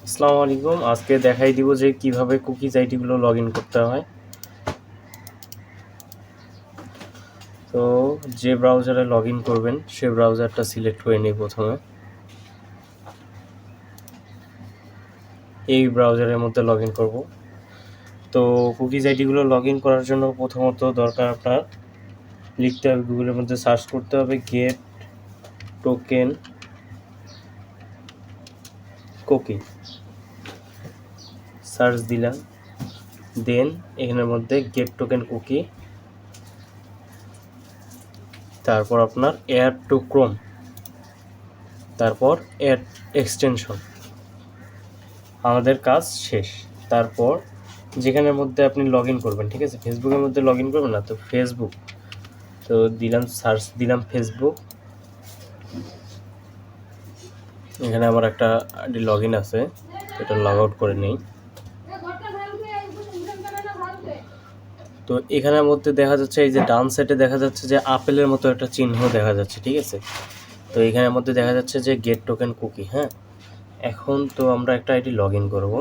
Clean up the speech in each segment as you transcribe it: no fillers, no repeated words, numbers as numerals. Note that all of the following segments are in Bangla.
আসসালামু আলাইকুম। আজকে দেখাই দিব যে কিভাবে কুকিজ আইডিগুলো লগ ইন করতে হয়। তো যে ব্রাউজারে লগ ইন করবেন সে ব্রাউজারটা সিলেক্ট করে নিই। প্রথমে এই ব্রাউজারের মধ্যে লগ ইন করবো। তো কুকিজ আইডিগুলো লগ ইন করার জন্য প্রথমত দরকার আপনার লিখতে হবে, গুগলের মধ্যে সার্চ করতে হবে গেট টোকেন কুকি। সার্চ দিলাম, দেন এখানের মধ্যে গেট টোকেন কুকি, তারপর আপনার অ্যাড টু ক্রোম, তারপর অ্যাড এক্সটেনশন। আমাদের কাজ শেষ। তারপর যেখানের মধ্যে আপনি লগ ইন করবেন, ঠিক আছে, ফেসবুকের মধ্যে লগ ইন করবেন না, তো ফেসবুক তো দিলাম, সার্চ দিলাম ফেসবুক। এখানে আমার একটা আইডি লগ ইন আছে, এটা লগ আউট করে নেই। তো এখানের মধ্যে দেখা যাচ্ছে এই যে ডান সাইডে দেখা যাচ্ছে যে আপেলের মতো একটা চিহ্ন দেখা যাচ্ছে, ঠিক আছে। তো এখানের মধ্যে দেখা যাচ্ছে যে গেট টোকেন কুকি। হ্যাঁ, এখন তো আমরা একটা আইডি লগ ইন করবো।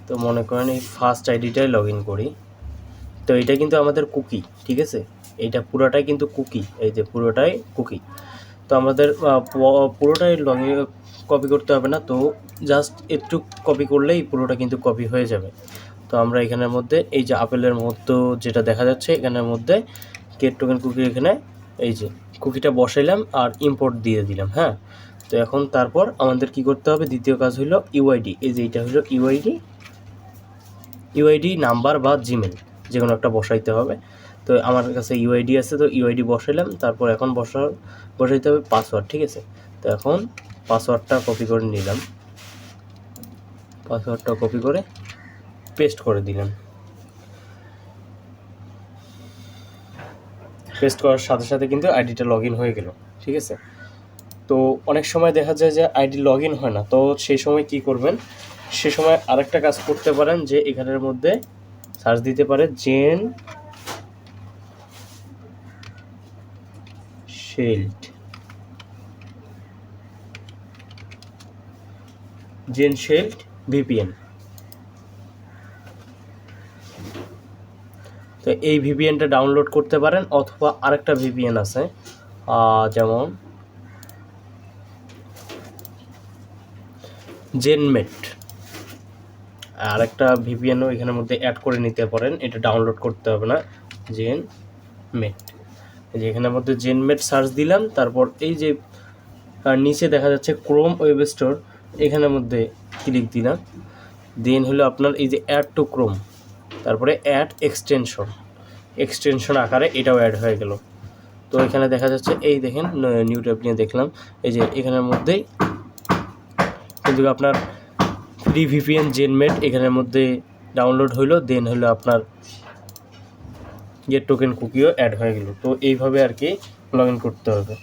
তো মনে করেন এই ফার্স্ট আইডিটাই লগ ইন করি। তো এটা কিন্তু আমাদের কুকি, ঠিক আছে, এইটা পুরোটাই কিন্তু কুকি, এই যে পুরোটাই কুকি। তো আমাদের পুরোটাই লগ ইন কপি করতে হবে না, তো জাস্ট একটু কপি করলেই পুরোটা কিন্তু কপি হয়ে যাবে। তো আমরা এখানের মধ্যে এই যে আপেলের মধ্যে যেটা দেখা যাচ্ছে এখানের মধ্যে গেট টোকেন কুকি, এখানে এই যে কুকিটা বসাইলাম আর ইম্পোর্ট দিয়ে দিলাম। হ্যাঁ, তো এখন তারপর আমাদের কি করতে হবে, দ্বিতীয় কাজ হলো ইউআইডি। এই যে এইটা হলো ইউআইডি নাম্বার বা জিমেল যে কোনো একটা বসাইতে হবে। তো আমার কাছে ইউআইডি আছে, তো ইউআইডি বসাইলাম। তারপর এখন বসাইতে হবে পাসওয়ার্ড, ঠিক আছে। তো এখন পাসওয়ার্ডটা কপি করে নিলাম, পাসওয়ার্ডটা কপি করে পেস্ট করে দিলাম। পেস্ট করার সাথে সাথে কিন্তু আইডিটা লগ ইন হয়ে গেল, ঠিক আছে। তো অনেক সময় দেখা যায় যে আইডি লগ ইন হয় না, তো সেই সময় কি করবেন, সে সময় আরেকটা কাজ করতে পারেন যে এখানের মধ্যে সার্চ দিতে পারে জেনশেল্ড ভিপিএন। তো এই ভিপিএনটা ডাউনলোড করতে পারেন, অথবা আরেকটা ভিপিএন আছে যেমন জেনমেট, আরেকটা ভিপিএনও এখানের মধ্যে অ্যাড করে নিতে পারেন। এটা ডাউনলোড করতে হবে না, জেনমেট। এই যে এখানের মধ্যে জেনমেট সার্চ দিলাম, তারপর এই যে নিচে দেখা যাচ্ছে ক্রোম ওয়েব স্টোর, এখানের মধ্যে ক্লিক দিলাম। দেন হলো আপনার এই যে অ্যাড টু ক্রোম, তারপরে অ্যাড এক্সটেনশন আকারে এটাও অ্যাড হয়ে গেল। তো এখানে দেখা যাচ্ছে এই দেখেন নিউ ট্যাব নিয়ে দেখলাম, এই যে এখানের মধ্যেই কিন্তু আপনার ফ্রি ভিপিএন জেনমেট এখানের মধ্যে ডাউনলোড হইলো। দেন হলো আপনার গেট টোকেন কুকিও অ্যাড হয়ে গেল। তো এইভাবে আর কি লগ ইন করতে হবে।